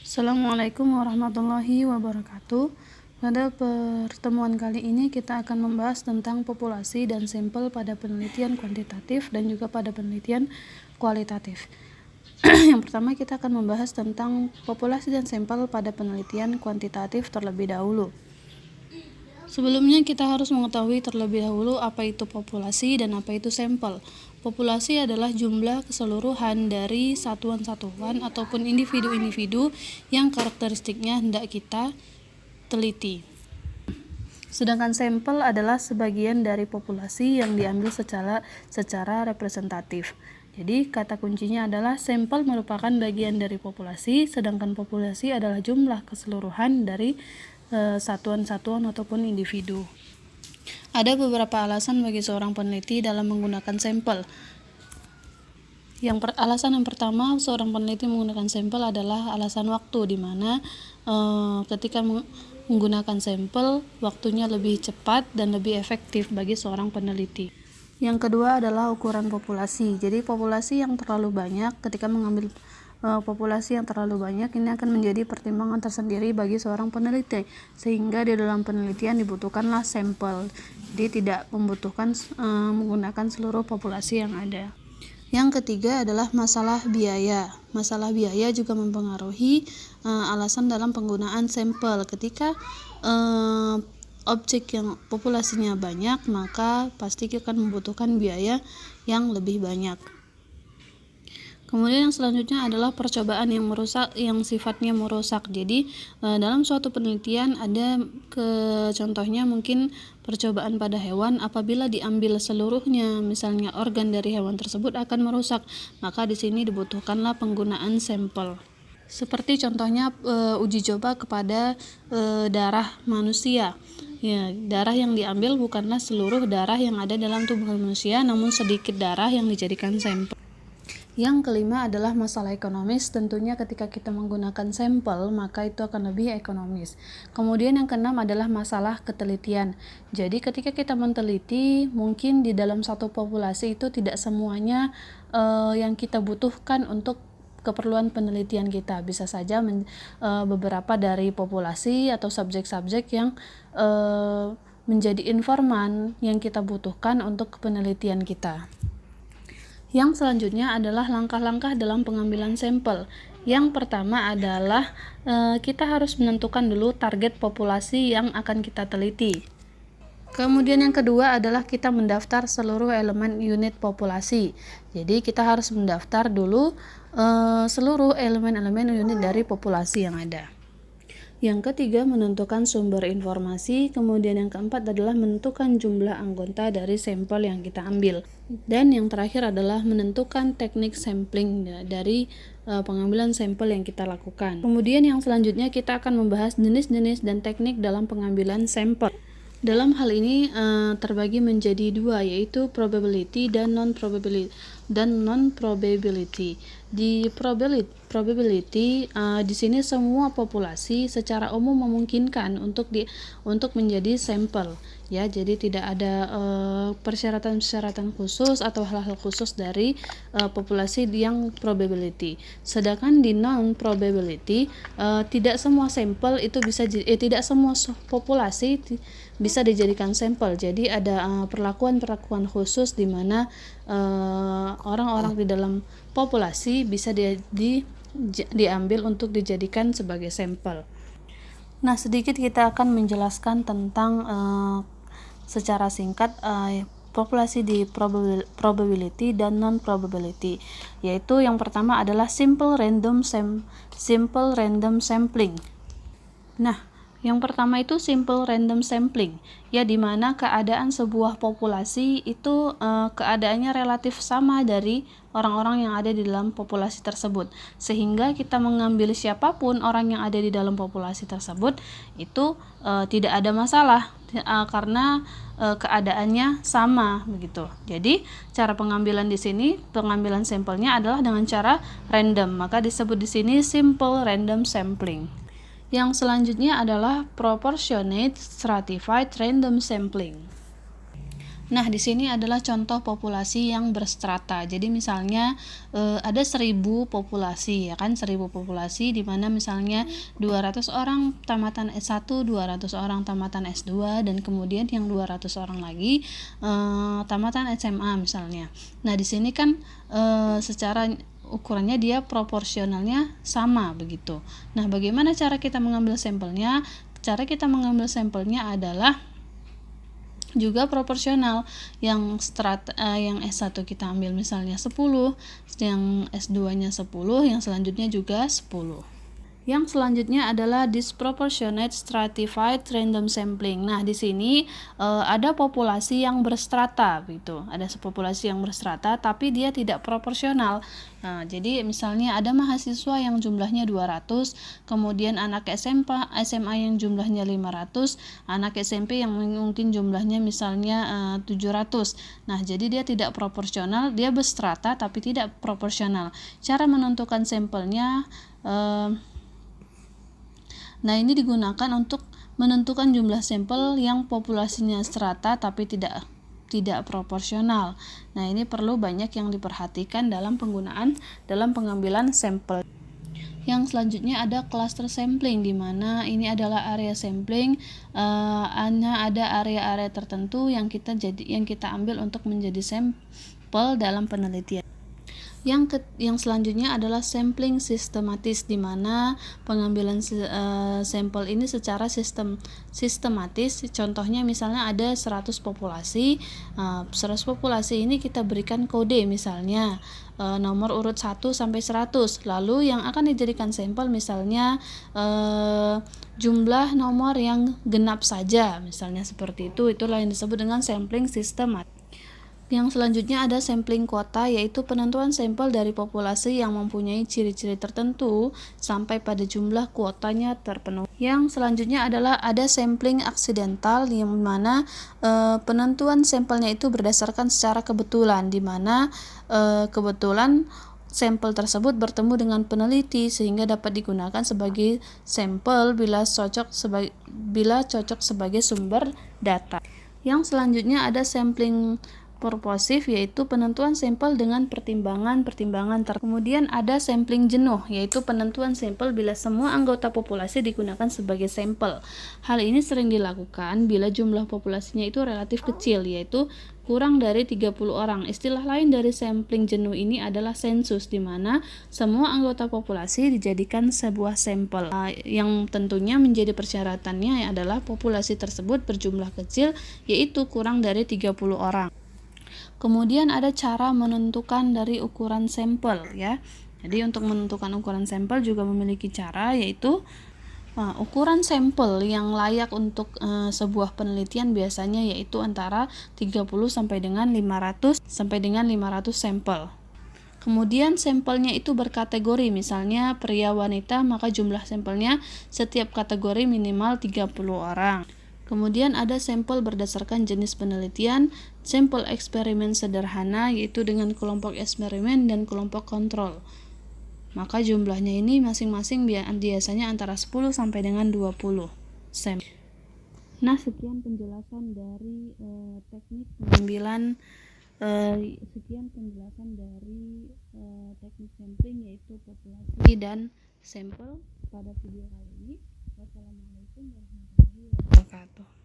Assalamualaikum warahmatullahi wabarakatuh. Pada pertemuan kali ini kita akan membahas tentang populasi dan sampel pada penelitian kuantitatif dan juga pada penelitian kualitatif. Yang pertama kita akan membahas tentang populasi dan sampel pada penelitian kuantitatif terlebih dahulu. Sebelumnya kita harus mengetahui terlebih dahulu apa itu populasi dan apa itu sampel. Populasi adalah jumlah keseluruhan dari satuan-satuan ataupun individu-individu yang karakteristiknya hendak kita teliti. Sedangkan sampel adalah sebagian dari populasi yang diambil secara representatif. Jadi kata kuncinya adalah sampel merupakan bagian dari populasi, sedangkan populasi adalah jumlah keseluruhan dari satuan-satuan ataupun individu. Ada beberapa alasan bagi seorang peneliti dalam menggunakan sampel. Alasan yang pertama seorang peneliti menggunakan sampel adalah alasan waktu, di mana ketika menggunakan sampel waktunya lebih cepat dan lebih efektif bagi seorang peneliti. Yang kedua adalah ukuran populasi. Jadi populasi yang terlalu banyak, ketika mengambil populasi yang terlalu banyak ini akan menjadi pertimbangan tersendiri bagi seorang peneliti, sehingga di dalam penelitian dibutuhkanlah sampel. Jadi tidak membutuhkan menggunakan seluruh populasi yang ada. Yang ketiga adalah masalah biaya. Masalah biaya juga mempengaruhi alasan dalam penggunaan sampel. Ketika objek yang populasinya banyak, maka pasti akan membutuhkan biaya yang lebih banyak. Kemudian yang selanjutnya adalah percobaan yang sifatnya merusak. Jadi dalam suatu penelitian ada contohnya mungkin percobaan pada hewan, apabila diambil seluruhnya, misalnya organ dari hewan tersebut akan merusak, maka di sini dibutuhkanlah penggunaan sampel. Seperti contohnya uji coba kepada darah manusia. Ya, darah yang diambil bukanlah seluruh darah yang ada dalam tubuh manusia, namun sedikit darah yang dijadikan sampel. Yang kelima adalah masalah ekonomis. Tentunya ketika kita menggunakan sampel, maka itu akan lebih ekonomis. Kemudian yang keenam adalah masalah ketelitian. Jadi ketika kita meneliti, mungkin di dalam satu populasi itu tidak semuanya yang kita butuhkan untuk keperluan penelitian kita. Bisa saja beberapa dari populasi atau subjek-subjek yang menjadi informan yang kita butuhkan untuk penelitian kita. Yang selanjutnya adalah langkah-langkah dalam pengambilan sampel. Yang pertama adalah kita harus menentukan dulu target populasi yang akan kita teliti. Kemudian yang kedua adalah kita mendaftar seluruh elemen unit populasi. Jadi kita harus mendaftar dulu seluruh elemen-elemen unit dari populasi yang ada. Yang ketiga, menentukan sumber informasi. Kemudian yang keempat adalah menentukan jumlah anggota dari sampel yang kita ambil. Dan yang terakhir adalah menentukan teknik sampling dari pengambilan sampel yang kita lakukan. Kemudian yang selanjutnya kita akan membahas jenis-jenis dan teknik dalam pengambilan sampel. Dalam hal ini terbagi menjadi dua, yaitu probability dan non-probability. Di probability di sini semua populasi secara umum memungkinkan untuk menjadi sampel, ya. Jadi tidak ada persyaratan khusus atau hal-hal khusus dari populasi yang probability. Sedangkan di non-probability tidak semua sampel itu tidak semua populasi bisa dijadikan sampel. Jadi ada perlakuan khusus di mana orang-orang di dalam populasi bisa diambil untuk dijadikan sebagai sampel. Nah, sedikit kita akan menjelaskan tentang secara singkat populasi di probability dan non-probability, yaitu yang pertama adalah simple random sampling. Nah, yang pertama itu simple random sampling, ya, di mana keadaan sebuah populasi itu keadaannya relatif sama dari orang-orang yang ada di dalam populasi tersebut, sehingga kita mengambil siapapun orang yang ada di dalam populasi tersebut itu tidak ada masalah karena keadaannya sama begitu. Jadi cara pengambilan di sini, pengambilan sampelnya adalah dengan cara random, maka disebut di sini simple random sampling. Yang selanjutnya adalah proportionate stratified random sampling. Nah, di sini adalah contoh populasi yang berstrata. Jadi misalnya ada 1000 populasi, ya kan, 1000 populasi di mana misalnya 200 orang tamatan S1, 200 orang tamatan S2, dan kemudian yang 200 orang lagi tamatan SMA misalnya. Nah, di sini kan secara ukurannya dia proporsionalnya sama begitu. Nah, bagaimana cara kita mengambil sampelnya? Cara kita mengambil sampelnya adalah juga proporsional. Yang yang S1 kita ambil misalnya 10, yang S2-nya 10, yang selanjutnya juga 10. Yang selanjutnya adalah disproportionate stratified random sampling. Nah, di sini ada populasi yang berstrata gitu. Ada populasi yang berstrata tapi dia tidak proporsional. Nah, jadi misalnya ada mahasiswa yang jumlahnya 200, kemudian anak SMA yang jumlahnya 500, anak SMP yang mungkin jumlahnya misalnya 700. Nah, jadi dia tidak proporsional, dia berstrata tapi tidak proporsional. Cara menentukan sampelnya nah, ini digunakan untuk menentukan jumlah sampel yang populasinya strata tapi tidak proporsional. Nah, ini perlu banyak yang diperhatikan dalam pengambilan sampel. Yang selanjutnya ada cluster sampling, di mana ini adalah area sampling, ada area-area tertentu yang kita ambil untuk menjadi sampel dalam penelitian. Yang selanjutnya adalah sampling sistematis, di mana pengambilan sampel ini secara sistematis. Contohnya misalnya ada 100 populasi. 100 populasi ini kita berikan kode, misalnya nomor urut 1 sampai 100. Lalu yang akan dijadikan sampel misalnya jumlah nomor yang genap saja, misalnya seperti itu. Itulah yang disebut dengan sampling sistematis. Yang selanjutnya ada sampling kuota, yaitu penentuan sampel dari populasi yang mempunyai ciri-ciri tertentu sampai pada jumlah kuotanya terpenuhi. Yang selanjutnya adalah ada sampling aksidental, yang mana penentuan sampelnya itu berdasarkan secara kebetulan, di mana kebetulan sampel tersebut bertemu dengan peneliti sehingga dapat digunakan sebagai sampel bila cocok sebagai sumber data. Yang selanjutnya ada sampling purposif, yaitu penentuan sampel dengan pertimbangan. Kemudian ada sampling jenuh, yaitu penentuan sampel bila semua anggota populasi digunakan sebagai sampel. Hal ini sering dilakukan bila jumlah populasinya itu relatif kecil, yaitu kurang dari 30 orang. Istilah lain dari sampling jenuh ini adalah sensus, di mana semua anggota populasi dijadikan sebuah sampel. Yang tentunya menjadi persyaratannya adalah populasi tersebut berjumlah kecil, yaitu kurang dari 30 orang. Kemudian ada cara menentukan dari ukuran sampel, ya. Jadi untuk menentukan ukuran sampel juga memiliki cara, yaitu ukuran sampel yang layak untuk sebuah penelitian biasanya yaitu antara 30 sampai dengan 500 sampel. Kemudian sampelnya itu berkategori, misalnya pria wanita, maka jumlah sampelnya setiap kategori minimal 30 orang. Kemudian ada sampel berdasarkan jenis penelitian, sampel eksperimen sederhana, yaitu dengan kelompok eksperimen dan kelompok kontrol. Maka jumlahnya ini masing-masing biasanya antara 10 sampai dengan 20 sampel. Nah, sekian penjelasan dari teknik pengambilan teknik sampling, yaitu populasi dan sampel pada video kali ini. Wassalamualaikum warahmatullahi wabarakatuh.